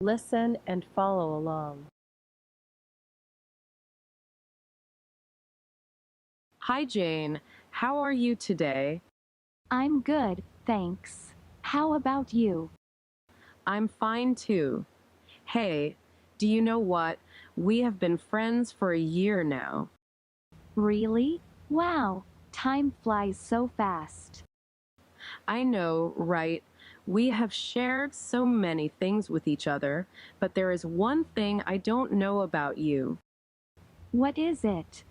Listen and follow along. Hi, Jane. How are you today? I'm good, thanks. How about you? I'm fine too. Hey, do you know what? We have been friends for a year now. Really? Wow, time flies so fast. I know, right? We have shared so many things with each other, but there is one thing I don't know about you. What is it?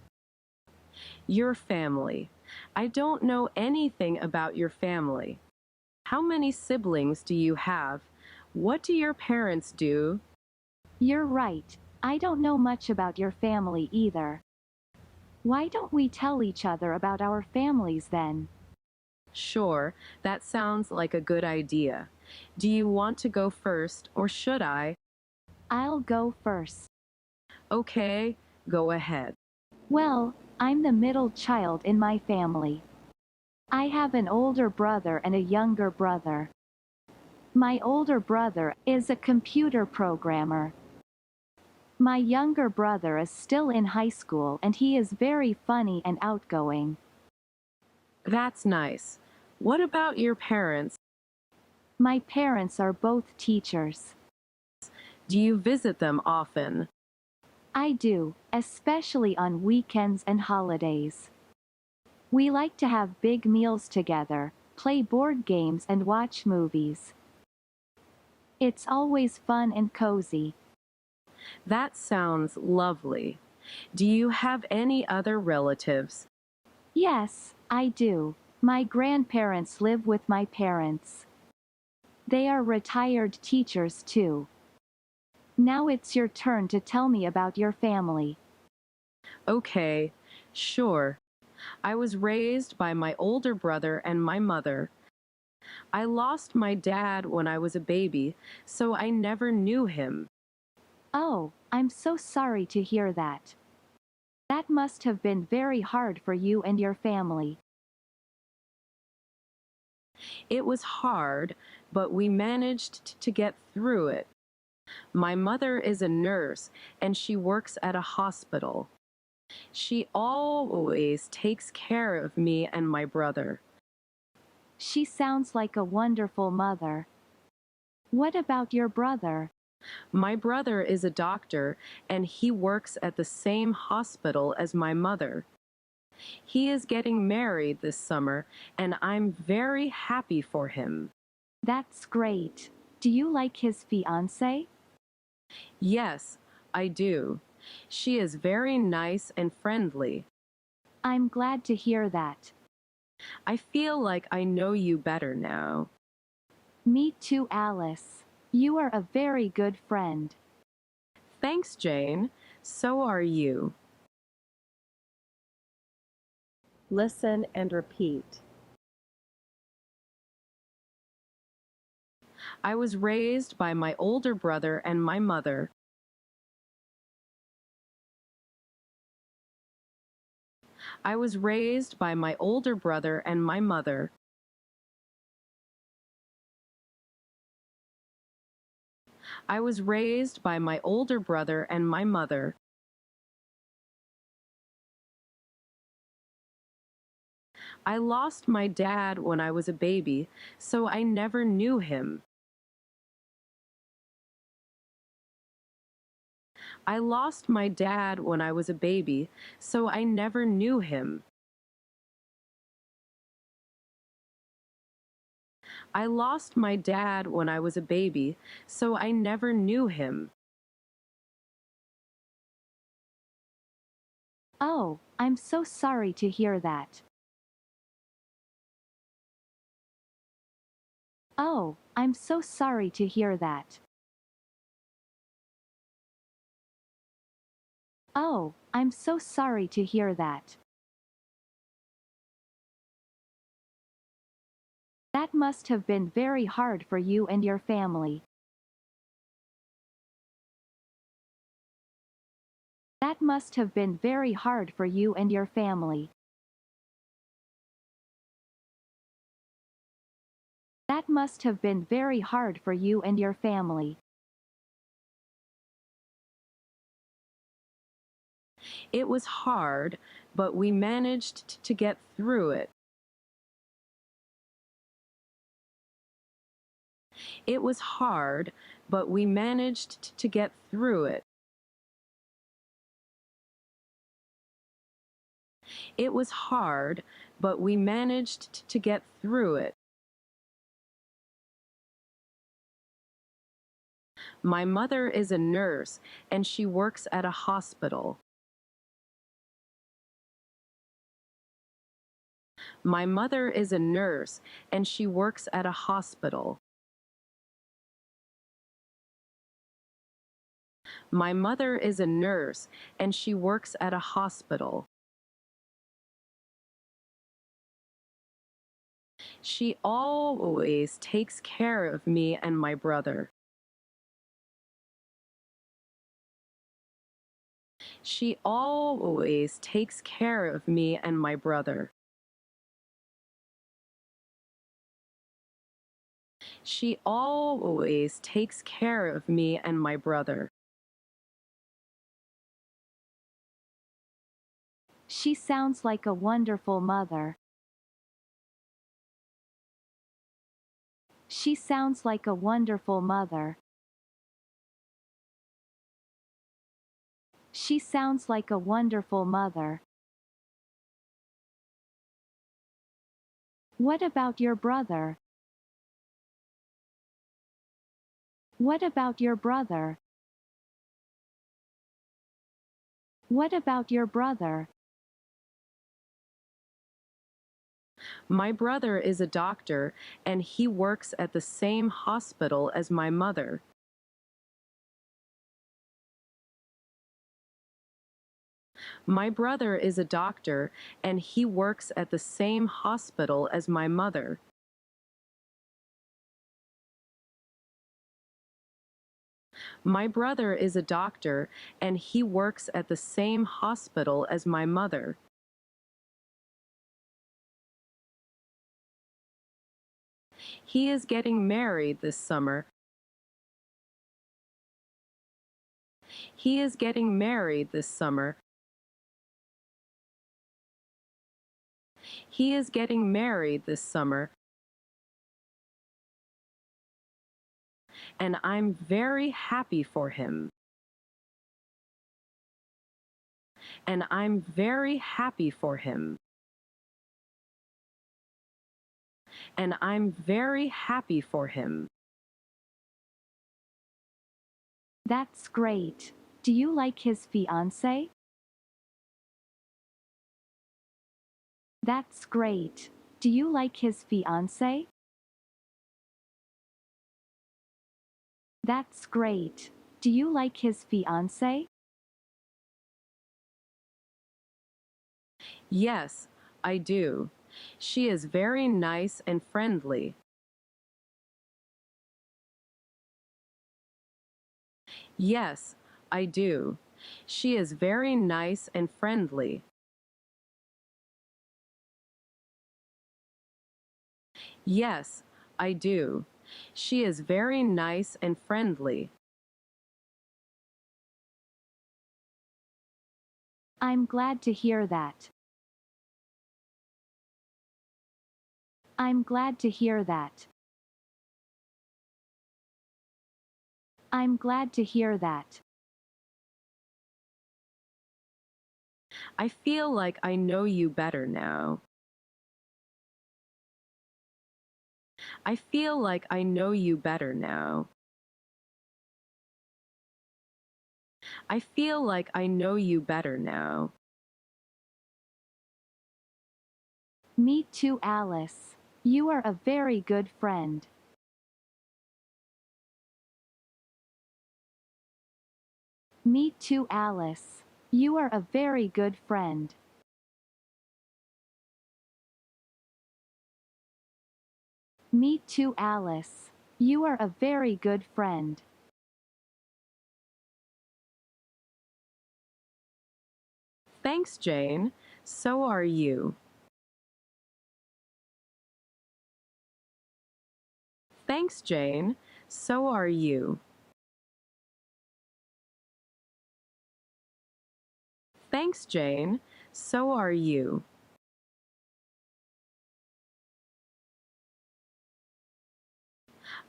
Your family. I don't know anything about your family. How many siblings do you have? What do your parents do? You're right, I don't know much about your family either. Why don't we tell each other about our families then? Sure, that sounds like a good idea. Do you want to go first, or should I? I'll go first. Okay, go ahead. Well, I'm the middle child in my family. I have an older brother and a younger brother. My older brother is a computer programmer. My younger brother is still in high school and he is very funny and outgoing. That's nice. What about your parents? My parents are both teachers. Do you visit them often? I do, especially on weekends and holidays. We like to have big meals together, play board games and watch movies. It's always fun and cozy. That sounds lovely. Do you have any other relatives? Yes, I do. My grandparents live with my parents. They are retired teachers too. Now it's your turn to tell me about your family. Okay, sure. I was raised by my older brother and my mother. I lost my dad when I was a baby, so I never knew him. Oh, I'm so sorry to hear that. That must have been very hard for you and your family. It was hard, but we managed to get through it. My mother is a nurse, and she works at a hospital. She always takes care of me and my brother. She sounds like a wonderful mother. What about your brother? My brother is a doctor, and he works at the same hospital as my mother. He is getting married this summer, and I'm very happy for him. That's great. Do you like his fiancée? Yes, I do. She is very nice and friendly. I'm glad to hear that. I feel like I know you better now. Me too, Alice. You are a very good friend. Thanks, Jane. So are you. Listen and repeat. I was raised by my older brother and my mother. I was raised by my older brother and my mother. I was raised by my older brother and my mother. I lost my dad when I was a baby, so I never knew him. I lost my dad when I was a baby, so I never knew him. I lost my dad when I was a baby, so I never knew him. Oh, I'm so sorry to hear that. Oh, I'm so sorry to hear that. Oh, I'm so sorry to hear that. That must have been very hard for you and your family. That must have been very hard for you and your family. That must have been very hard for you and your family. It was hard, but we managed to get through it. It was hard, but we managed to get through it. It was hard, but we managed to get through it. My mother is a nurse, and she works at a hospital. My mother is a nurse, and she works at a hospital. My mother is a nurse, and she works at a hospital. She always takes care of me and my brother. She always takes care of me and my brother. She always takes care of me and my brother. She sounds like a wonderful mother. She sounds like a wonderful mother. She sounds like a wonderful mother. What about your brother? What about your brother? What about your brother? My brother is a doctor, and he works at the same hospital as my mother. My brother is a doctor, and he works at the same hospital as my mother. My brother is a doctor, and he works at the same hospital as my mother. He is getting married this summer. He is getting married this summer. He is getting married this summer. And I'm very happy for him. And I'm very happy for him. And I'm very happy for him. That's great. Do you like his fiancée? That's great. Do you like his fiancée? That's great. Do you like his fiancée? Yes, I do. She is very nice and friendly. Yes, I do. She is very nice and friendly. Yes, I do. She is very nice and friendly. I'm glad to hear that. I'm glad to hear that. I'm glad to hear that. I feel like I know you better now. I feel like I know you better now. I feel like I know you better now. Me too, Alice. You are a very good friend. Me too, Alice. You are a very good friend. Me too, Alice. You are a very good friend. Thanks, Jane. So are you. Thanks, Jane. So are you. Thanks, Jane. So are you.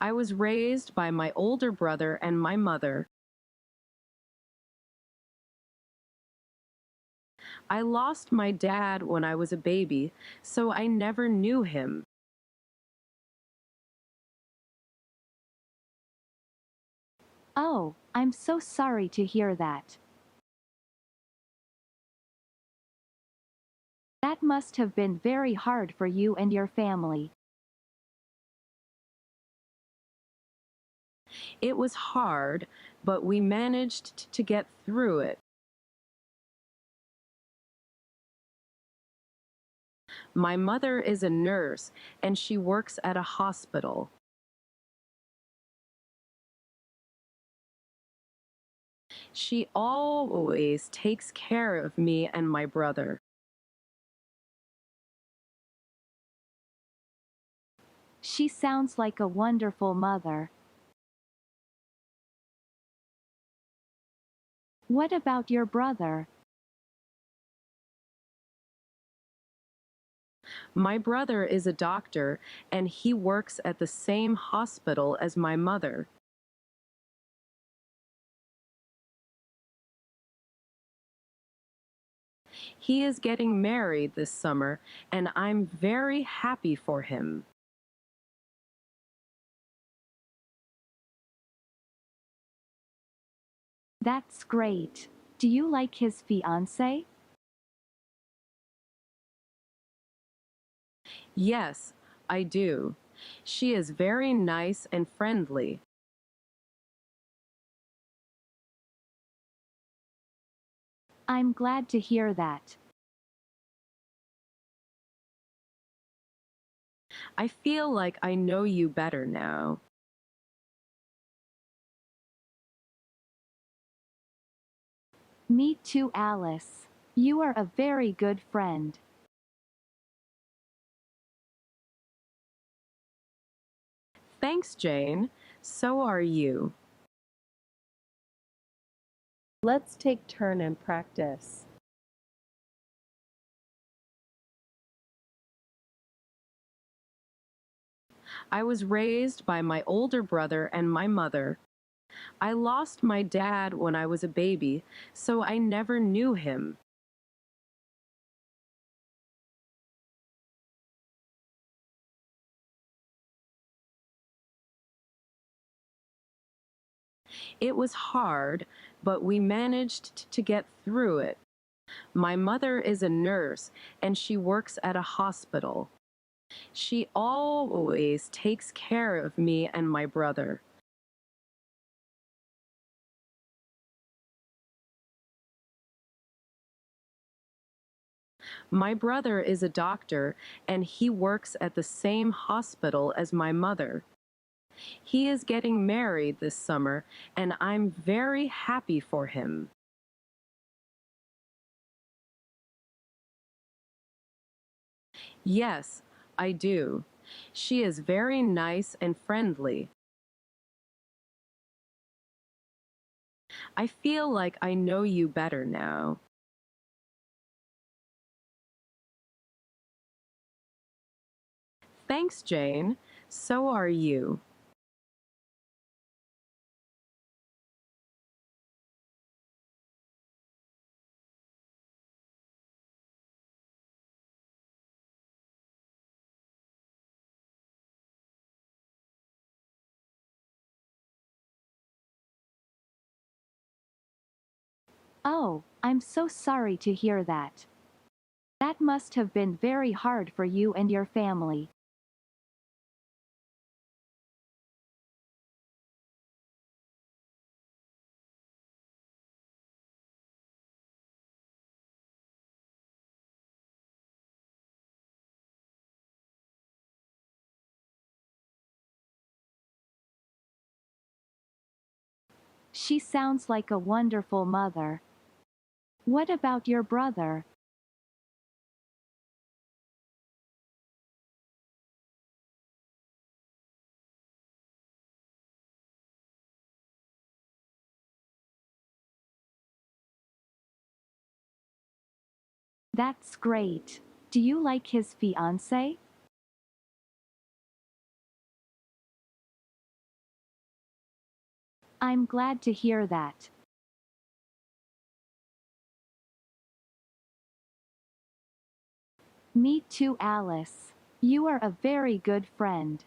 I was raised by my older brother and my mother. I lost my dad when I was a baby, so I never knew him. Oh, I'm so sorry to hear that. That must have been very hard for you and your family. It was hard, but we managed to get through it. My mother is a nurse, and she works at a hospital. She always takes care of me and my brother. She sounds like a wonderful mother. What about your brother? My brother is a doctor, and he works at the same hospital as my mother. He is getting married this summer, and I'm very happy for him. That's great. Do you like his fiancée? Yes, I do. She is very nice and friendly. I'm glad to hear that. I feel like I know you better now. Me too, Alice. You are a very good friend. Thanks, Jane. So are you. Let's take turn and practice. I was raised by my older brother and my mother. I lost my dad when I was a baby, so I never knew him. It was hard, but we managed to get through it. My mother is a nurse, and she works at a hospital. She always takes care of me and my brother. My brother is a doctor, and he works at the same hospital as my mother. He is getting married this summer, and I'm very happy for him. Yes, I do. She is very nice and friendly. I feel like I know you better now. Thanks, Jane. So are you. Oh, I'm so sorry to hear that. That must have been very hard for you and your family. She sounds like a wonderful mother. What about your brother? That's great. Do you like his fiancée? I'm glad to hear that. Me too, Alice. You are a very good friend.